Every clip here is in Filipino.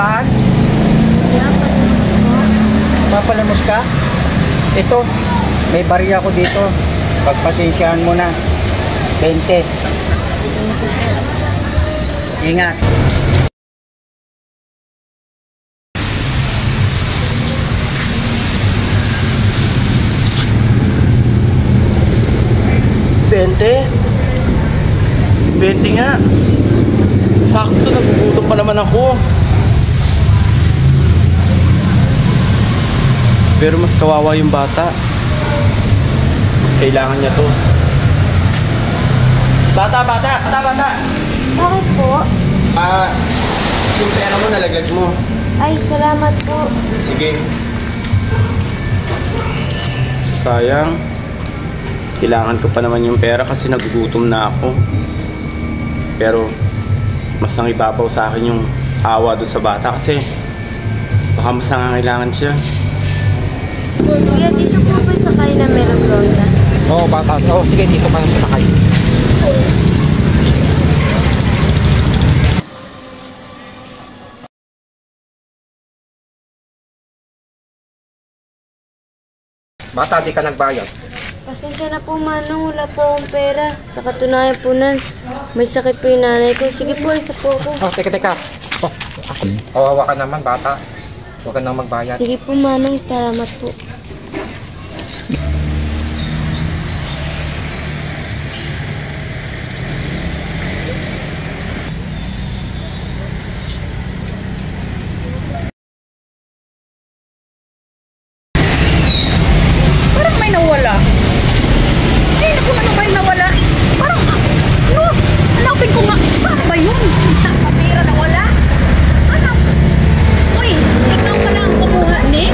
saan? Kaya palimus po. Papalamos ka? Ito, may barya ko dito. Pagpasensyahan mo na. 20. Ingat. Bente nga. Sakto, nagugutom pa naman ako. Pero mas kawawa yung bata. Mas kailangan niya to. Bata! Bakit po? Yung pera mo, nalaglag mo. Ay, salamat po. Sige. Sayang. Kailangan ko pa naman yung pera kasi nagugutom na ako. Pero mas nangibabaw sa akin yung awa doon sa bata kasi baka mas nangangailangan siya. Kuya, dito po ba sakay na merong rosa? Oo, bata. Oo, sige, dito ka na sakay. Bata, di ka nagbayad. Pasensya na po, Manong. Wala po akong pera. Sa katunayan po nun, may sakit po yung nanay ko. Sige po, isa po ako. Oh, teka. Oh, kawawa ka naman, bata. Huwag ka nang magbayad. Sige po, Manong. Salamat po. Parang may nawala. Eh, naku, ano ba yung nawala? Parang, ano? Hanapin ko nga. Paano ba yun? Nakapira nawala? Ano? Uy, ikaw pala ang kumuha, Nick?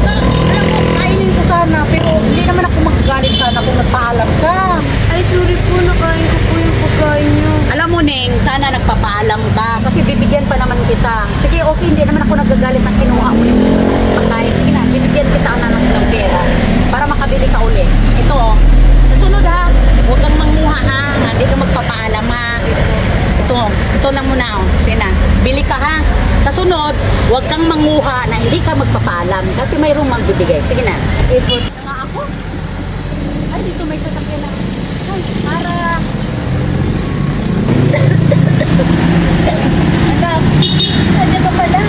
Alam mo, kainin ko sana, pero hindi naman ako magagalit sana kung nagpaalam ka. Ay, sorry po. Nakain ko po yung pagkain niyo. Alam mo, Neng, sana nagpapaalam ka kasi bibigyan pa naman kita. Sige, okay, hindi naman ako nagagalit na kinuha mo yung pagkain. Sige na, bibigyan kita na ng pera para makabili ka uli. Ito, oh. Sa sunod ha, huwag kang mangmuha ha. Hindi ka magpapaalam ha. Ito lang muna, oh. Sige na, bili ka ha. Sa sunod, huwag kang manguha na hindi ka magpapaalam kasi mayroong magbibigay. Sige na. Ipot. Nga ako? Ay, dito may sasakyan na. Ay, para... Anak, kanya ka pala.